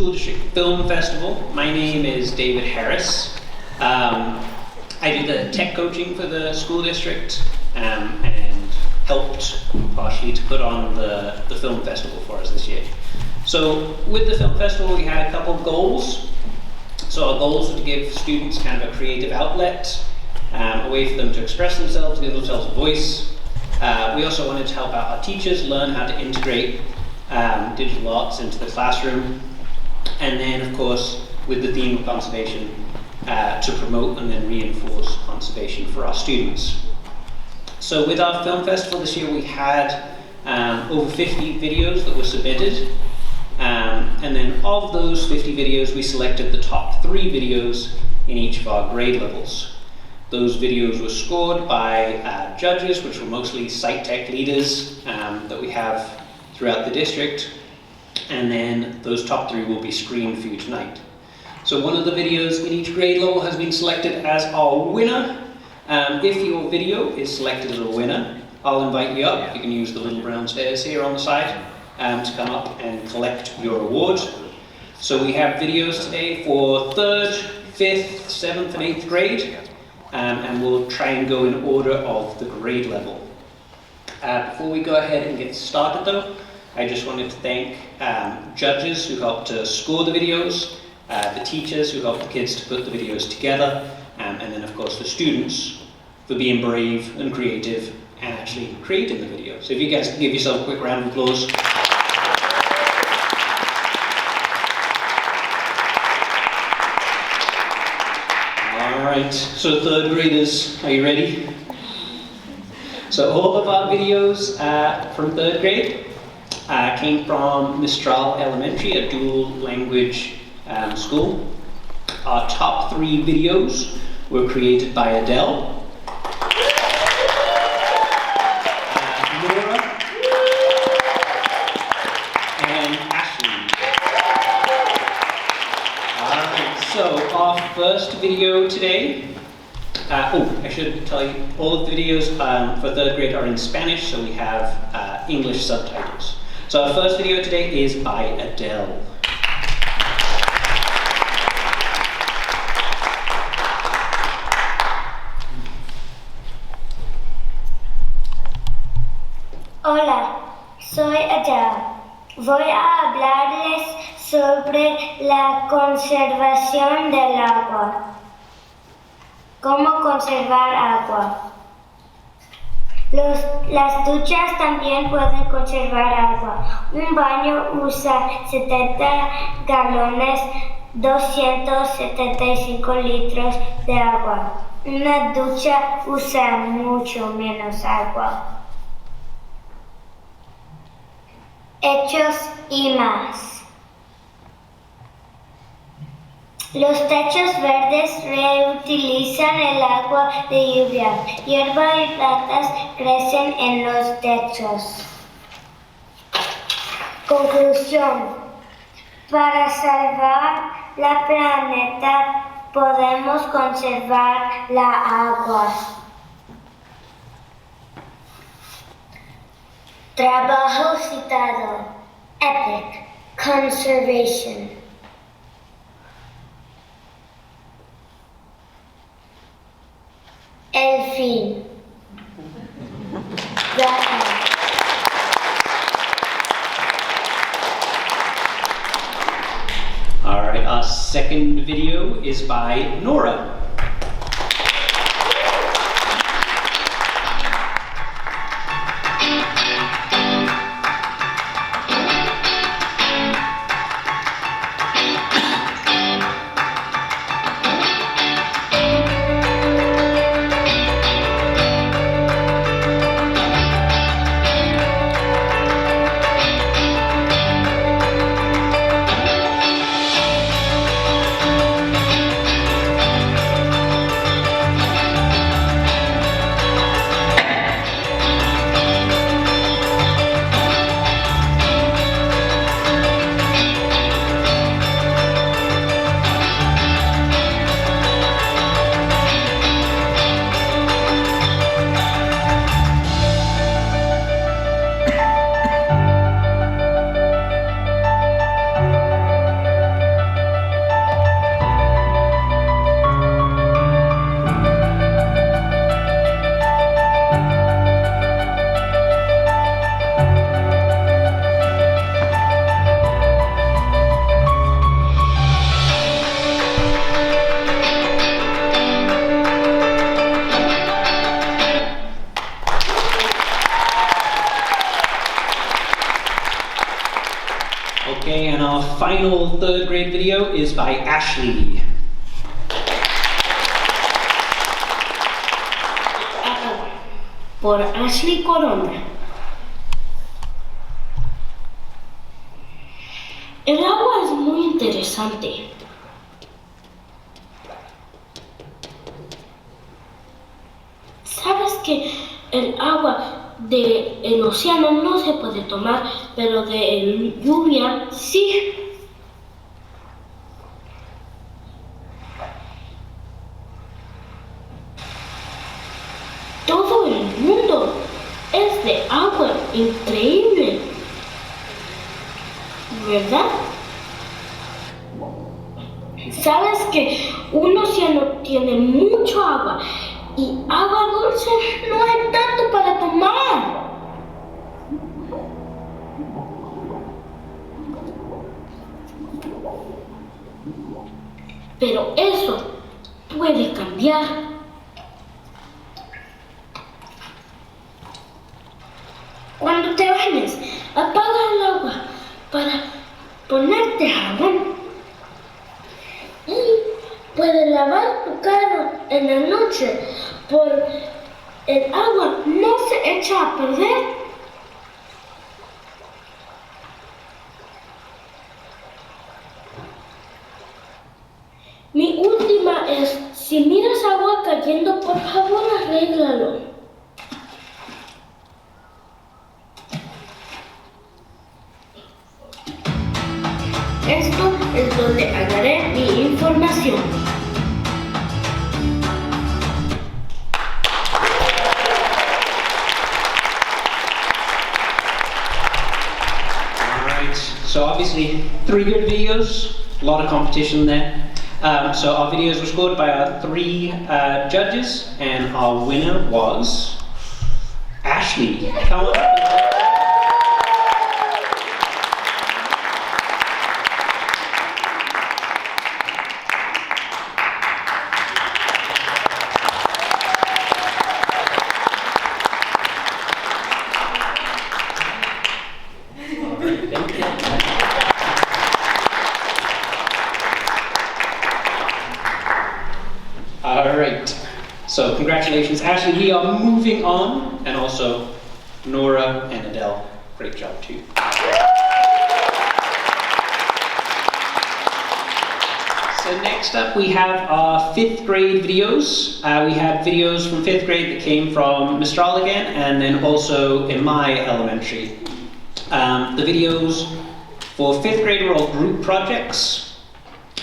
School District Film Festival. My name is David Harris. I do the tech coaching for the school district and helped partially to put on the film festival for us this year. So with the film festival we had a couple of goals. So our goals were to give students kind of a creative outlet, a way for them to express themselves, give themselves a voice. We also wanted to help out our teachers learn how to integrate digital arts into the classroom. And then of course with the theme of conservation, to promote and then reinforce conservation for our students. So with our film festival this year we had over 50 videos that were submitted, and then of those 50 videos we selected the top 3 videos in each of our grade levels. Those videos were scored by judges, which were mostly site tech leaders that we have throughout the district, and then those top 3 will be screened for you tonight. So one of the videos in each grade level has been selected as our winner. If your video is selected as a winner, I'll invite you up. You can use the little brown stairs here on the side to come up and collect your award. So we have videos today for 3rd, 5th, 7th and 8th grade, and we'll try and go in order of the grade level. Before we go ahead and get started though, I just wanted to thank judges who helped to score the videos, the teachers who helped the kids to put the videos together, and then of course the students for being brave and creative and actually creating the video. So if you guys can give yourself a quick round of applause. Alright, so 3rd graders, are you ready? So all of our videos from 3rd grade came from Mistral Elementary, a dual language school. Our top 3 videos were created by Adele, Laura, and Ashley. Alright, so our first video today, I should tell you, all of the videos for 3rd grade are in Spanish, so we have English subtitles. So our first video today is by Adele. Hola, soy Adele. Voy a hablarles sobre la conservación del agua. ¿Cómo conservar agua? Las duchas también pueden conservar agua. Un baño usa 70 galones, 275 litros de agua. Una ducha usa mucho menos agua. Hechos y más. Los techos verdes reutilizan el agua de lluvia. Hierba y plantas crecen en los techos. Conclusión. Para salvar la planeta podemos conservar la agua. Trabajo citado. Epic. Conservation. El fin. Alright, our second video is by Nora. final third grade video is by Ashley. Por Ashley Corona. El agua es muy interesante. ¿Sabes que el agua del océano no se puede tomar, pero de lluvia sí? Todo el mundo es de agua, increíble, ¿verdad? ¿Sabes que un océano tiene mucho agua y agua dulce no hay tanto para tomar? Pero eso puede cambiar. Cuando te bañes, apaga el agua para ponerte jabón. Y puedes lavar tu carro en la noche, por el agua no se echa a perder. Mi última es, si miras agua cayendo, por favor arréglalo. Esto es donde agarré mi información. Alright, so obviously 3 good videos, a lot of competition there. So our videos were scored by our 3 judges, and our winner was Ashley. Come on up. Alright, so congratulations Ashley, we are moving on, and also Nora and Adele, great job too. So next up we have our 5th grade videos. We had videos from 5th grade that came from Mistral again, and then also in my elementary. The videos for 5th grade were all group projects.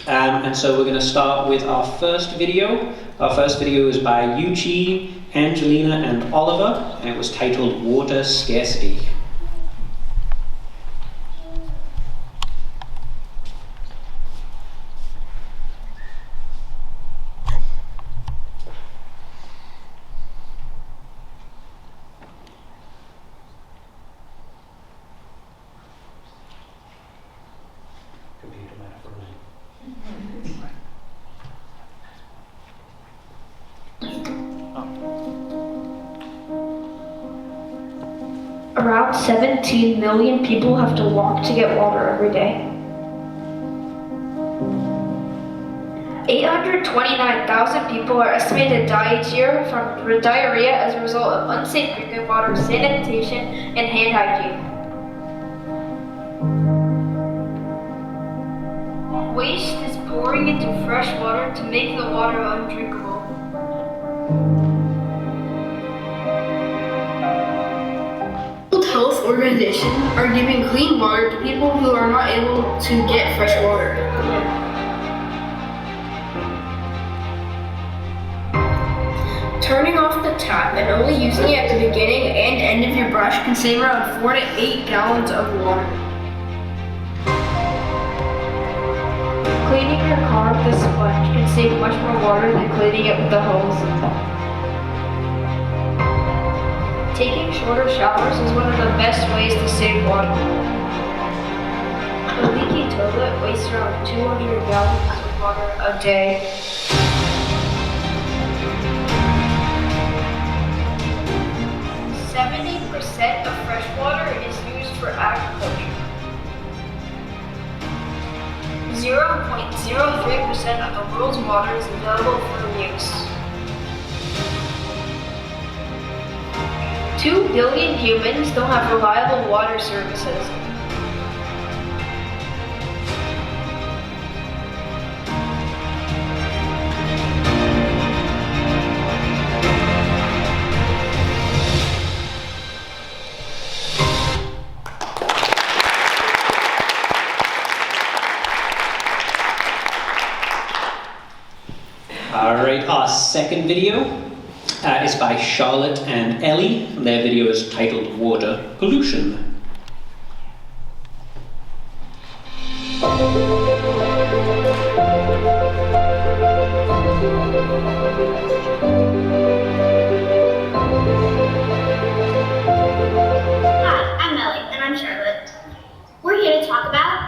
And so we're going to start with our first video. Our first video is by Yuchi, Angelina, and Oliver, and it was titled Water Scarcity. Around 17 million people have to walk to get water every day. 829,000 people are estimated to die each year from diarrhea as a result of unsafe drinking water, sanitation, and hand hygiene. Waste is pouring into fresh water to make the water undrinkable. Health organizations are giving clean water to people who are not able to get fresh water. Turning off the tap and only using it at the beginning and end of your brush can save around 4 to 8 gallons of water. Cleaning your car with a sponge can save much more water than cleaning it with a hose. Taking shorter showers is one of the best ways to save water. A leaky toilet wastes around 200 gallons of water a day. % of fresh water is used for agriculture. 0.03% of the world's water is available for use. 2 billion humans don't have reliable water services. Alright, our second video is by Charlotte and Ellie. Their video is titled Water Pollution. Hi, I'm Ellie, and I'm Charlotte. We're here to talk about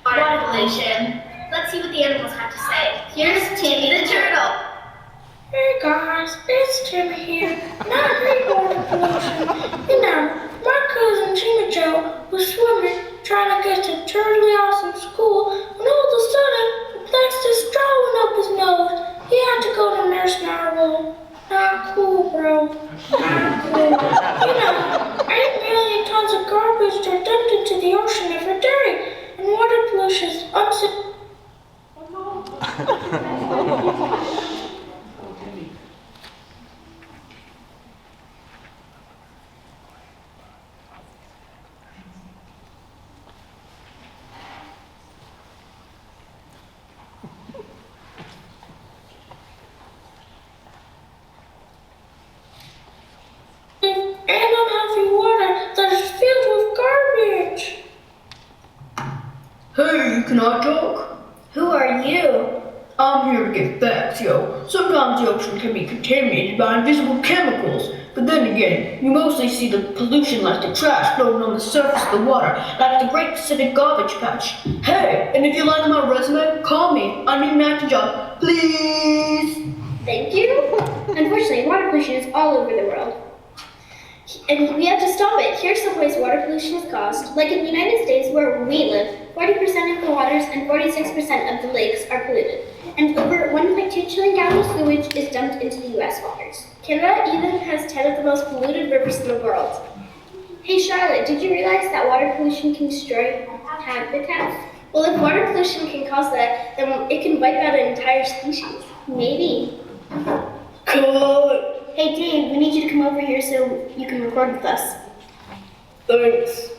water pollution. Let's see what the animals have to say. Here's Timmy the turtle. Hey guys, it's Tim here. Not great water pollution. You know, my cousin Chima Joe was swimming, trying to get to Turtley Awesome School, and all of a sudden, the plastic straw went up his nose. He had to go to Nurse Narwhal. Not cool, bro. Not cool. You know, 8 million tons of garbage are dumped into the ocean every day, and water pollution is unsafe. And unhealthy water that is filled with garbage. Hey, you cannot talk. Who are you? I'm here to get facts, yo. Sometimes the ocean can be contaminated by invisible chemicals, but then again, you mostly see the pollution like the trash floating on the surface of the water, like the Great Pacific Garbage Patch. Hey, and if you like my resume, call me. I need an acting job, please. Thank you. Unfortunately, water pollution is all over the world. And we have to stop it. Here's some ways water pollution is caused. Like in the United States, where we live, 40% of the waters and 46% of the lakes are polluted. And over 1.2 trillion gallons of sewage is dumped into the US waters. Canada even has 10 of the most polluted rivers in the world. Hey Charlotte, did you realize that water pollution can destroy habitats? Well, if water pollution can cause that, then it can wipe out an entire species. Maybe. Cut. Hey Dave, we need you to come over here so you can record with us. Thanks.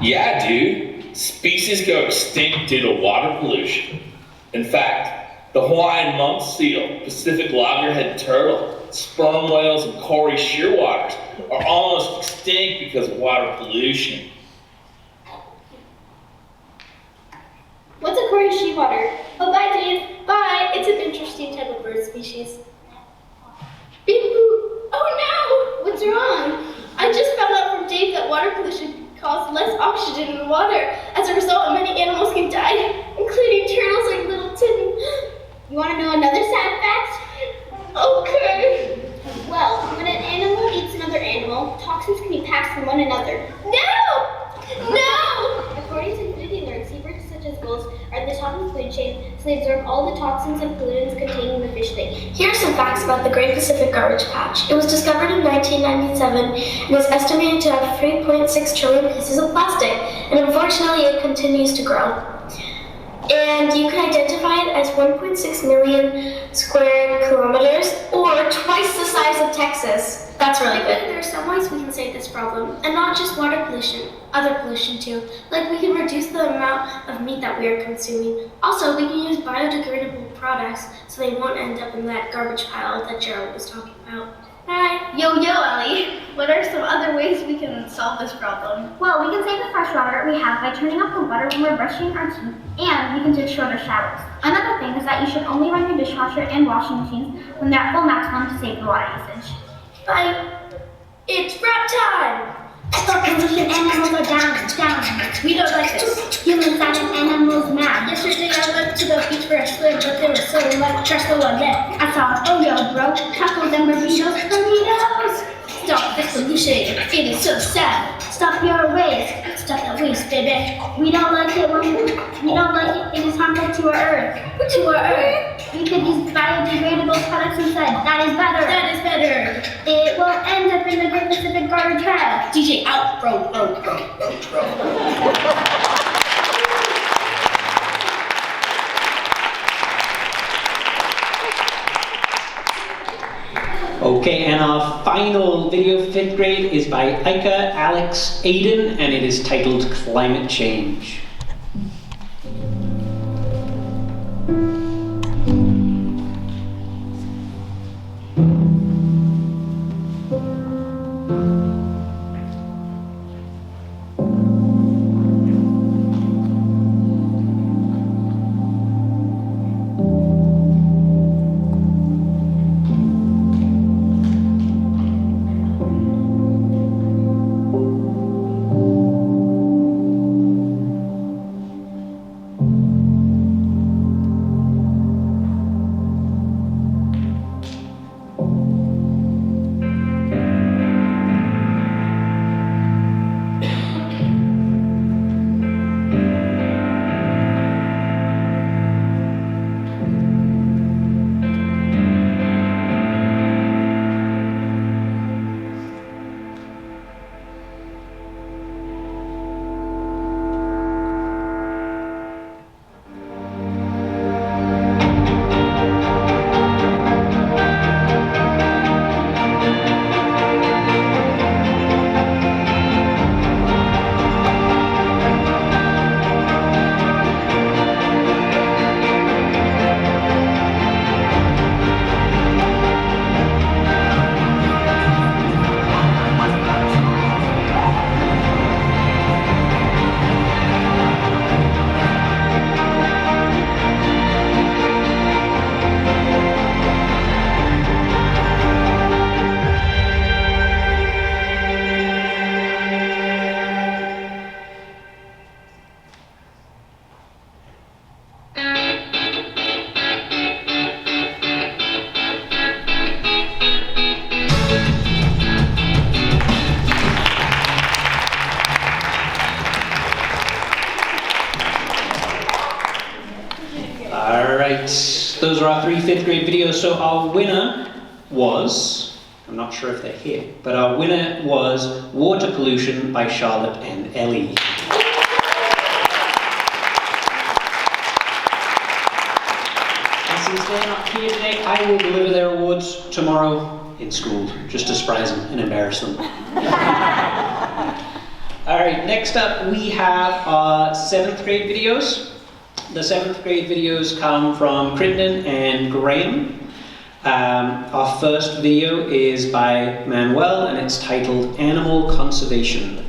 Yeah, dude. Species go extinct due to water pollution. In fact, the Hawaiian monk seal, Pacific loggerhead turtle, sperm whales, and cory shearwaters are almost extinct because of water pollution. What's a Cory shearwater? Oh, bye Dave. Bye. It's an interesting type of bird species. Beep boop. Oh no! What's wrong? I just found out from Dave that water pollution causes less oxygen in the water. As a result, many animals can die, including turtles like little Timmy. You want to know another sad fact? Okay. Well, when an animal eats another animal, toxins can be passed from one another. No! No! According to Infinity Alert, seabirds such as gulls are at the top of the food chain, so they absorb all the toxins and pollutants contained in the fish they eat. Here are some facts about the Great Pacific Garbage Patch. It was discovered in 1997 and is estimated to have 3.6 trillion pieces of plastic, and unfortunately it continues to grow. And you can identify it as 1.6 million square kilometers, or twice the size of Texas. That's really good. There are some ways we can save this problem, and not just water pollution, other pollution too. Like we can reduce the amount of meat that we are consuming. Also, we can use biodegradable products so they won't end up in that garbage pile that Gerald was talking about. Bye. Yo, Ellie. What are some other ways we can solve this problem? Well, we can save the fresh water we have by turning off the water when we're brushing our teeth, and we can take shorter showers. Another thing is that you should only run your dishwasher and washing machines when they're at full maximum to save the water usage. Bye. It's wrap time. Stop pollution, animals are down. We don't like this. Humans that and animals mad. Yesterday I went to the beach for a swim, but there was so much charcoal on that. I saw, oh yo bro, tacos and burritos. Stop the pollution. It is so sad. Stop your waste. Stop the waste, baby. We don't like it it is harmful to our earth. To our earth. We could use biodegradable products instead. That is better. That is better. It will end up in the Great Pacific Garbage Trash. DJ out, bro. Okay, and our final video for 5th grade is by Ika, Alex, Aiden, and it is titled Climate Change. Those are our 3 5th grade videos. So our winner was, I'm not sure if they're here, but our winner was Water Pollution by Charlotte and Ellie. And since they're not here today, I will deliver their awards tomorrow in school, just to surprise them and embarrass them. Alright, next up we have our 7th grade videos. The 7th grade videos come from Crittenden and Graham. Our first video is by Manuel and it's titled Animal Conservation.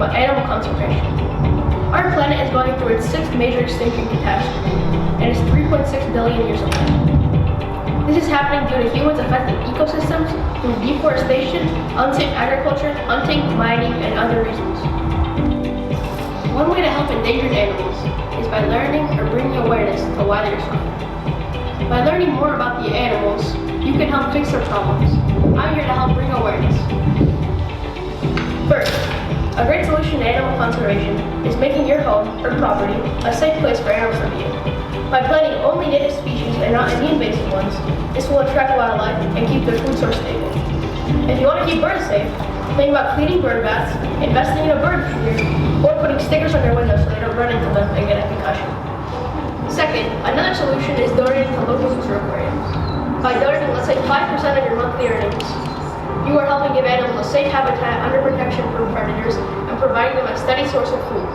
Animal conservation. Our planet is going through its 6th major extinction catastrophe, and is 3.6 billion years old. This is happening due to humans affecting ecosystems through deforestation, unsafe agriculture, hunting, mining, and other reasons. One way to help endangered animals is by learning or bringing awareness to why they're suffering. By learning more about the animals, you can help fix their problems. I'm here to help bring awareness. First, a great solution to animal conservation is making your home or property a safe place for animals to be in. By planting only native species and not any invasive ones, this will attract wildlife and keep their food source stable. If you want to keep birds safe, think about cleaning bird baths, investing in a bird feeder, or putting stickers on your windows so they don't run into them and get a concussion. Second, another solution is donating to local zoo aquariums. By donating, let's say 5% of your monthly earnings, You are helping give animals a safe habitat under protection from predators and providing them a steady source of food.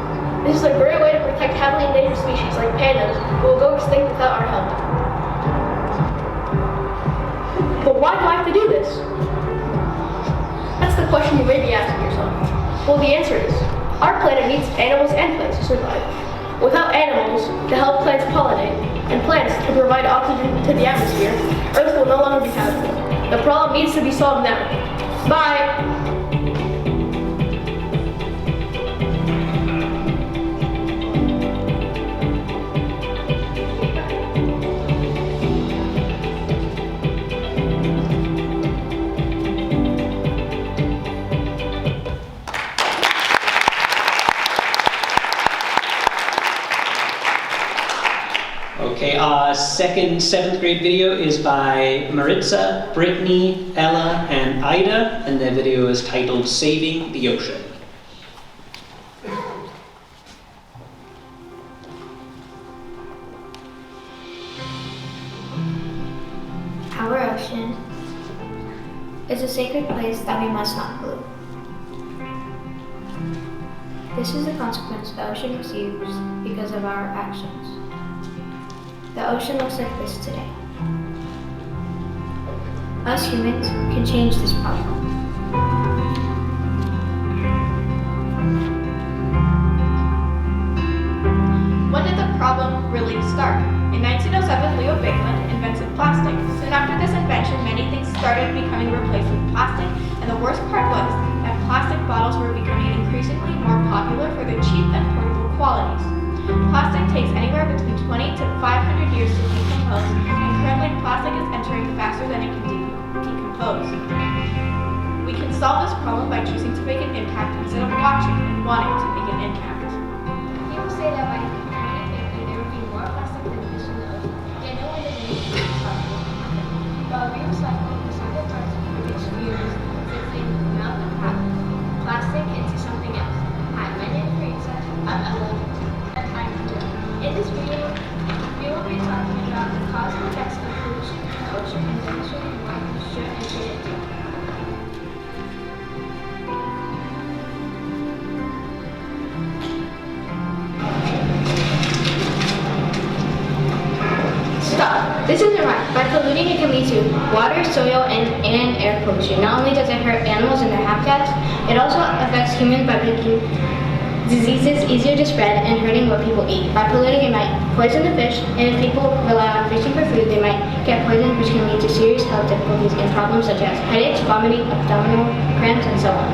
This is a great way to protect heavily endangered species like pandas who will go extinct without our help. But why do I have to do this? That's the question you may be asking yourself. Well, the answer is, our planet needs animals and plants to survive. Without animals to help plants pollinate and plants to provide oxygen to the atmosphere, Earth will no longer be habitable. The problem needs to be solved now. Bye! Okay, our second 7th grade video is by Maritza, Brittany, Ella, and Ida, and their video is titled Saving the Ocean. Our ocean is a sacred place that we must not pollute. This is the consequence the ocean receives because of our actions. The ocean looks like this today. Us humans can change this problem. When did the problem really start? In 1907, Leo Baekeland invented plastic. Soon after this invention, many things started becoming replaced with plastic, and the worst part was that plastic bottles were becoming increasingly more popular for their cheap and portable qualities. Plastic takes anywhere between 20 to 500 years to decompose, and currently plastic is entering faster than it can decompose. We can solve this problem by choosing to make an impact instead of watching and wanting to make an impact. People say that by 2050 there will be more plastic than fish in the ocean, yet no one does anything to stop it. While we recycle recycled parts to produce fuels, since they melt the plastic into something else. Hi, my name is Rita. I'm 11. In this video, we will be talking about the cause and effects of pollution in the ocean and demonstrating why we should and shouldn't do it. Stop. This isn't right. By polluting, it can lead to water, soil, and air pollution. Not only does it hurt animals and their habitats, it also affects humans by making diseases easier to spread and hurting what people eat. By polluting, it might poison the fish, and if people rely on fishing for food, they might get poisoned, which can lead to serious health difficulties and problems such as headaches, vomiting, abdominal cramps, and so on.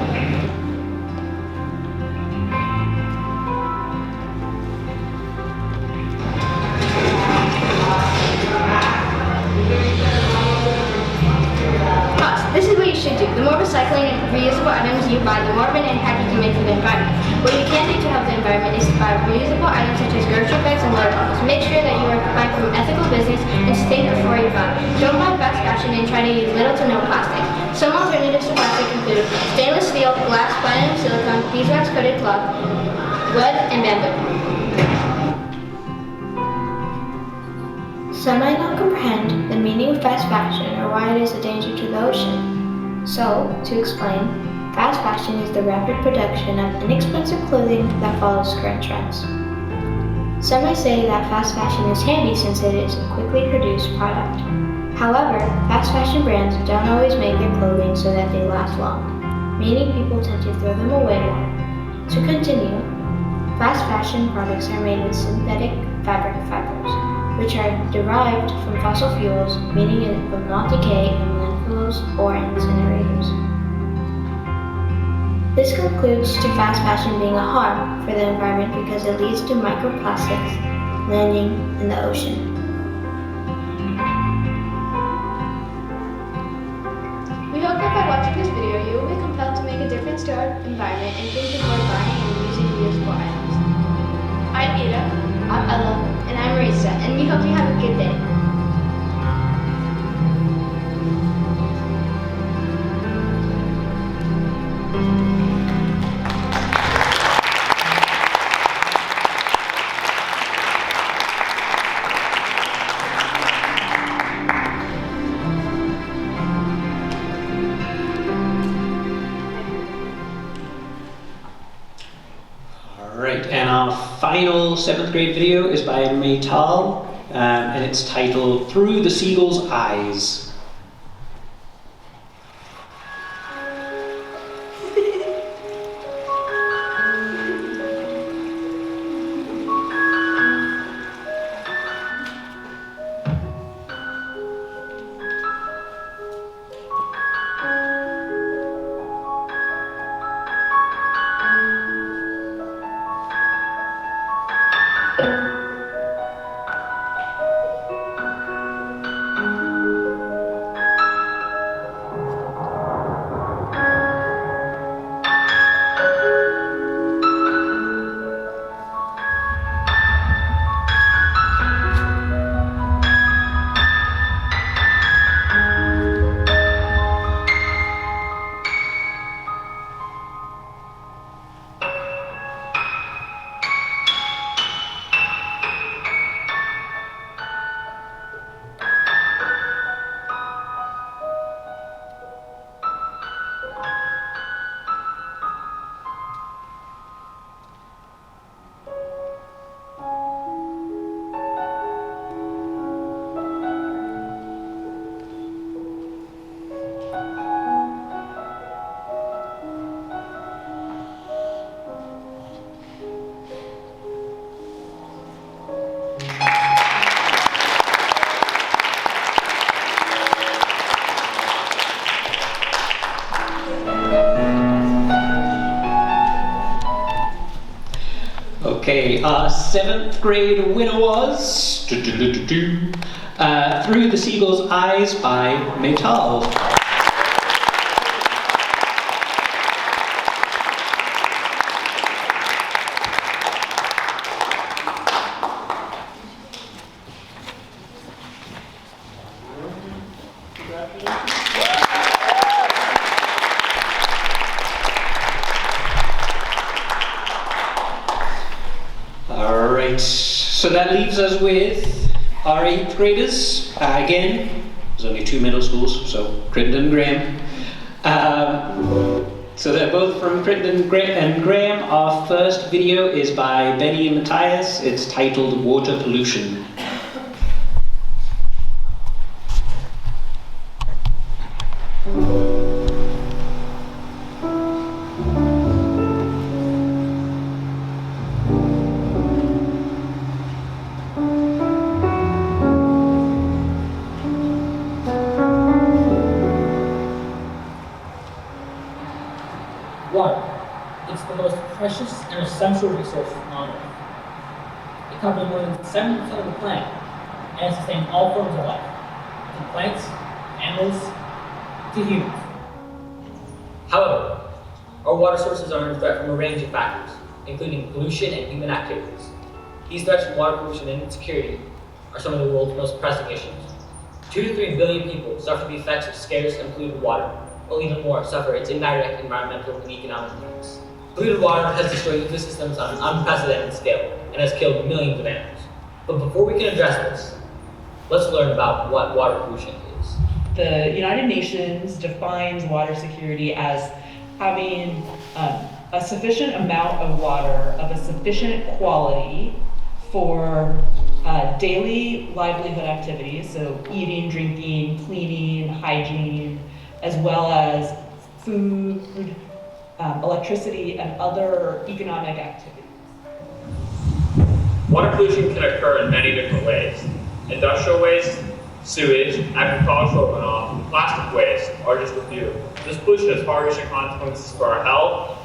This is what you should do. The more recycling and reusable items you buy, the more of an impact you can make for the environment. What you can do to help the environment is to buy reusable items such as grocery bags and water bottles. Make sure that you are buying from ethical business and think before you buy. Don't buy fast fashion and try to use little to no plastic. Some alternatives to plastic include stainless steel, glass, platinum, silicone, beeswax coated cloth, wood, and bamboo. Some might not comprehend the meaning of fast fashion or why it is a danger to the ocean. So, to explain, fast fashion is the rapid production of inexpensive clothing that follows current trends. Some may say that fast fashion is handy since it is a quickly produced product. However, fast fashion brands don't always make their clothing so that they last long. Many people tend to throw them away more. To continue, fast fashion products are made with synthetic fabric fibers, which are derived from fossil fuels, meaning it will not decay in landfills or incinerators. This concludes to fast fashion being a harm for the environment because it leads to microplastics landing in the ocean. We hope that by watching this video, you will be compelled to make a difference to our environment and think before buying and using reusable items. I'm Ida. I'm Ella. And I'm Marisa, and we hope you have a good day. final 7th grade video is by Maytal, and it's titled Through the Seagull's Eyes. Okay, our 7th grade winner was Through the Seagull's Eyes by Maytal. Alright, so that leaves us with our 8th graders. Again, there's only 2 middle schools, so Crittenden and Graham. So they're both from Crittenden and Graham. Our first video is by Benny and Matthias. It's titled Water Pollution. Water. It's the most precious and essential resource on Earth. It covers more than 70% of the planet and it sustains all forms of life, from plants, animals, to humans. However, our water sources are under threat from a range of factors, including pollution and human activities. These threats from water pollution and insecurity are some of the world's most pressing issues. 2 to 3 billion people suffer the effects of scarce and polluted water, while even more suffer its indirect environmental and economic effects. Polluted water has destroyed ecosystems on an unprecedented scale and has killed millions of animals. But before we can address this, let's learn about what water pollution is. The United Nations defines water security as having a sufficient amount of water of a sufficient quality for daily livelihood activities, so eating, drinking, cleaning, hygiene, as well as food, electricity, and other economic activities. Water pollution can occur in many different ways. Industrial waste, sewage, agricultural runoff, and plastic waste are just a few. This pollution has far-reaching consequences for our health,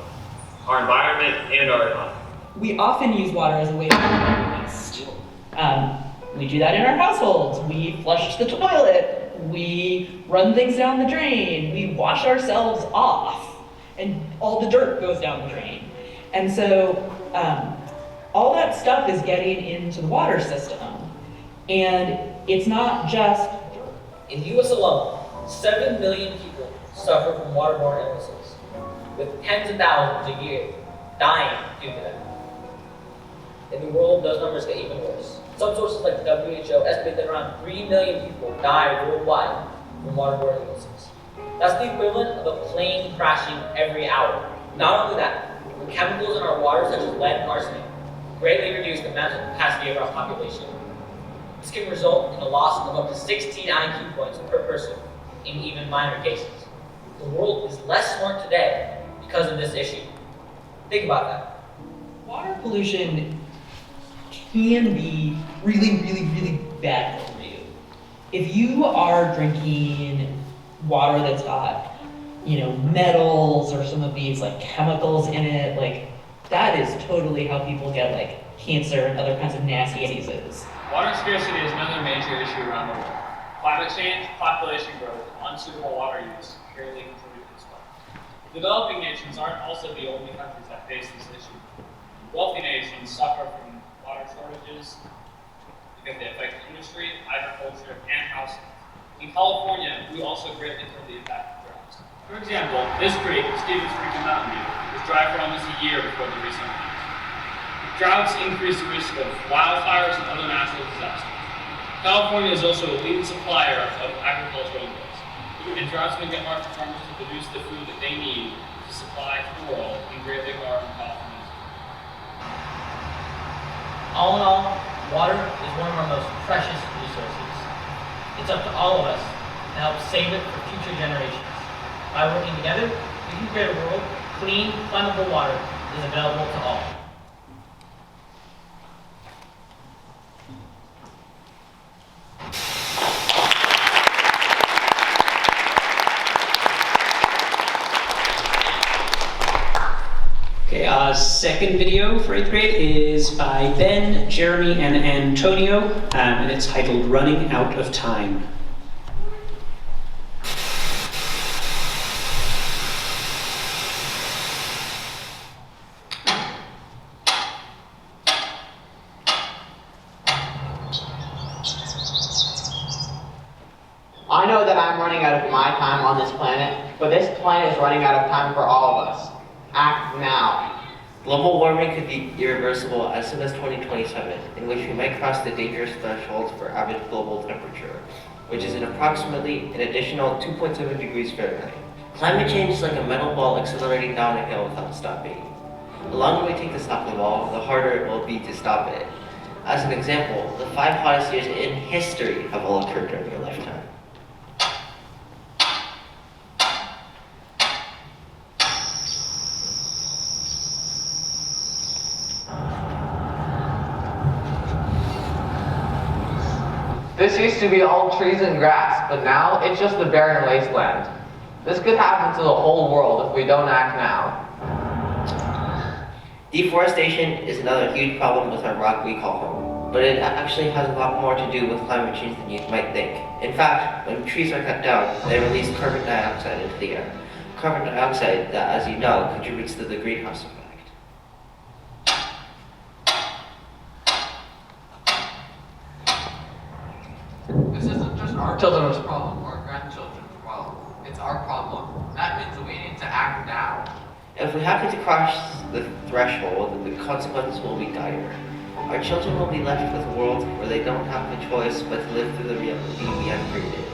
our environment, and our economy. We often use water as a way to waste. We do that in our households. We flush the toilet. We run things down the drain. We wash ourselves off, and all the dirt goes down the drain. And so all that stuff is getting into the water system. And it's not just dirt. In the US alone, 7 million people suffer from waterborne illnesses, with tens of thousands a year dying due to them. In the world, those numbers get even worse. Some sources like the WHO estimate that around 3 million people die worldwide from waterborne illnesses. That's the equivalent of a plane crashing every hour. Not only that, the chemicals in our water, such as lead and arsenic, greatly reduce the mental capacity of our population. This can result in a loss of up to 16 IQ points per person in even minor cases. The world is less smart today because of this issue. Think about that. Water pollution can be really bad for you. If you are drinking water that's got, metals or some of these like chemicals in it, like that is totally how people get like cancer and other kinds of nasty diseases. Water scarcity is another major issue around the world. Climate change, population growth, and unsuitable water use clearly contribute to this one. Developing nations aren't also the only countries that face this issue. Wealthy nations suffer from water shortages because they affect industry, agriculture, and housing. In California, we also greatly feel the impact of droughts. For example, this creek, Stevens Creek in Mountain View, was dry for almost a year before the recent rains. Droughts increase the risk of wildfires and other natural disasters. California is also a leading supplier of agricultural inputs, and droughts make it hard for farmers to produce the food that they need to supply the world and greatly harm California. All in all, water is one of our most precious resources. It's up to all of us to help save it for future generations. By working together, we can create a world clean, flammable water is available to all. Okay, our second video for 8th grade is by Ben, Jeremy, and Antonio, and it's titled Running Out of Time. I know that I'm running out of my time on this planet, but this planet is running out of time for all of us. Act now. Global warming could be irreversible as soon as 2027, in which we might cross the dangerous threshold for average global temperature, which is approximately an additional 2.7 degrees Fahrenheit. Climate change is like a metal ball accelerating down a hill without stopping. The longer we take to stop the ball, the harder it will be to stop it. As an example, the 5 hottest years in history have all occurred during your lifetime. This used to be all trees and grass, but now it's just a barren wasteland. This could happen to the whole world if we don't act now. Deforestation is another huge problem with our rock we call home, but it actually has a lot more to do with climate change than you might think. In fact, when trees are cut down, they release carbon dioxide into the air. Carbon dioxide that, as you know, contributes to the greenhouse effect. This isn't just our children's problem or grandchildren's problem. It's our problem. That means that we need to act now. If we happen to cross the threshold, then the consequences will be dire. Our children will be left with a world where they don't have a choice but to live through the reality we have created.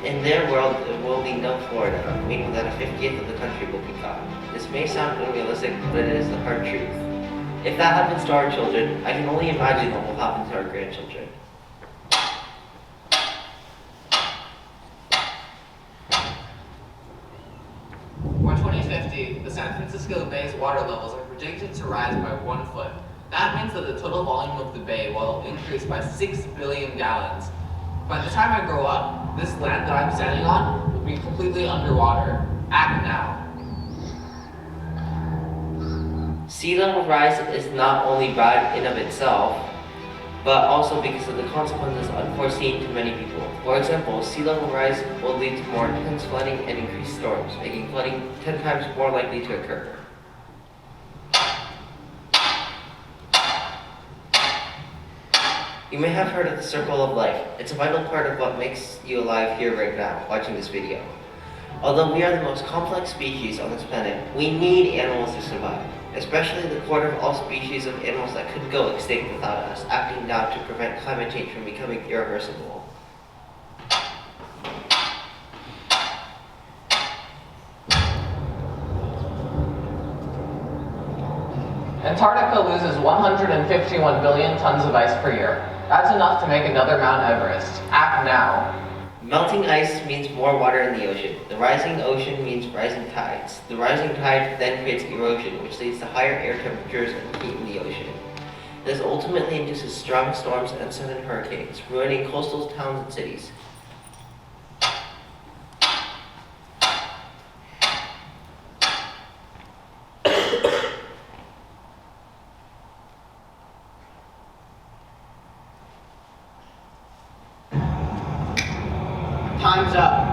In their world, there will be no Florida, meaning that a 50th of the country will be gone. This may sound unrealistic, but it is the hard truth. If that happens to our children, I can only imagine what will happen to our grandchildren. By 2050, the San Francisco Bay's water levels are projected to rise by 1 foot. That means that the total volume of the bay will increase by 6 billion gallons. By the time I grow up, this land that I'm standing on will be completely underwater. Act now. Sea level rise is not only bad in of itself, but also because of the consequences unforeseen to many people. For example, sea level rise will lead to more intense flooding and increased storms, making flooding 10 times more likely to occur. You may have heard of the circle of life. It's a vital part of what makes you alive here right now, watching this video. Although we are the most complex species on this planet, we need animals to survive, especially the quarter of all species of animals that could go extinct without us acting now to prevent climate change from becoming irreversible. Antarctica loses 151 billion tons of ice per year. That's enough to make another Mount Everest. Act now. Melting ice means more water in the ocean. The rising ocean means rising tides. The rising tide then creates erosion, which leads to higher air temperatures and heat in the ocean. This ultimately induces strong storms and sudden hurricanes, ruining coastal towns and cities. Time's up.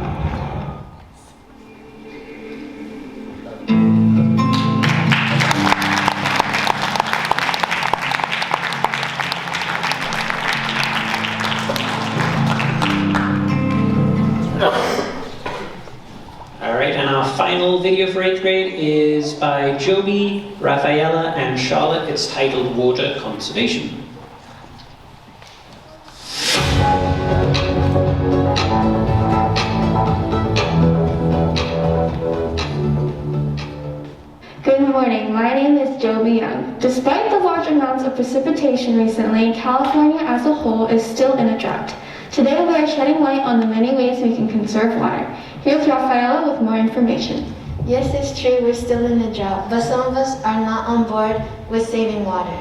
Alright, and our final video for 8th grade is by Joby, Rafaela, and Charlotte. It's titled Water Conservation. Good morning, my name is Joby Young. Despite the large amounts of precipitation recently, California as a whole is still in a drought. Today we are shedding light on the many ways we can conserve water. Here's Rafaela with more information. Yes, it's true, we're still in a drought, but some of us are not on board with saving water.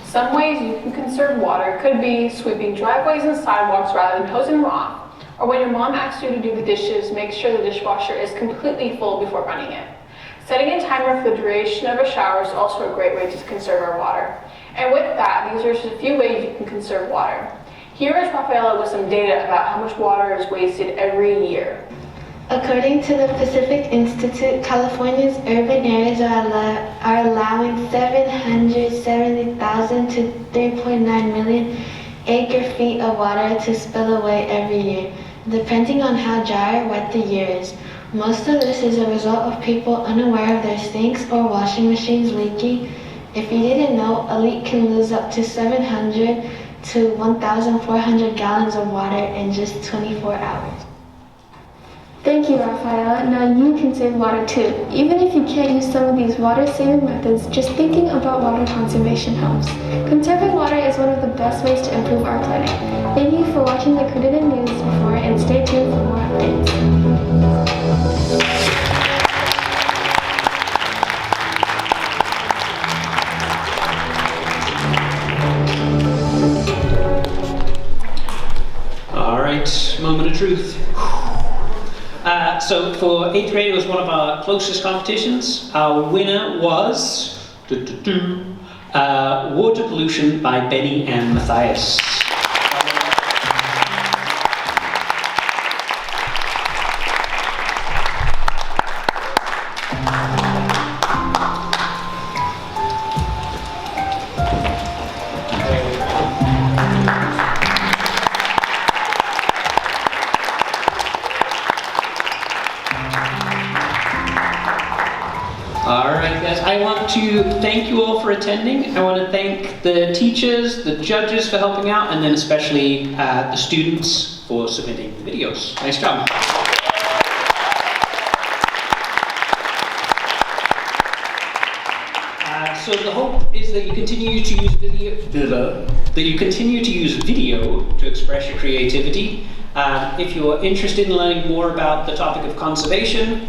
Some ways you can conserve water could be sweeping driveways and sidewalks rather than hosing them off. Or when your mom asks you to do the dishes, make sure the dishwasher is completely full before running it. Setting a timer for the duration of a shower is also a great way to conserve our water. And with that, these are just a few ways you can conserve water. Here is Rafaela with some data about how much water is wasted every year. According to the Pacific Institute, California's urban areas are allowing 770,000 to 3.9 million acre-feet of water to spill away every year, depending on how dry or wet the year is. Most of this is a result of people unaware of their sinks or washing machines leaking. If you didn't know, a leak can lose up to 700 to 1,400 gallons of water in just 24 hours. Thank you, Rafaela. Now you can save water too. Even if you can't use some of these water-saving methods, just thinking about water conservation helps. Conserving water is one of the best ways to improve our planet. Thank you for watching the Accredited News before, and stay tuned for more updates. Moment of truth. So for 8th grade, it was one of our closest competitions. Our winner was Water Pollution by Benny and Matthias. I want to thank you all for attending. I want to thank the teachers, the judges for helping out, and then especially the students for submitting the videos. Nice job. So the hope is that you continue to use video to express your creativity. If you're interested in learning more about the topic of conservation,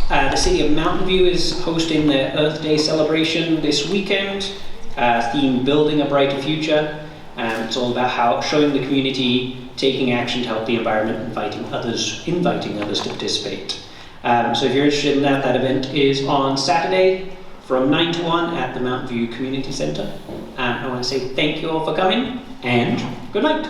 the City of Mountain View is hosting their Earth Day celebration this weekend, themed Building a Brighter Future. It's all about showing the community taking action to help the environment, inviting others to participate. So if you're interested in that event is on Saturday from 9 to 1 at the Mountain View Community Center. I want to say thank you all for coming, and good night.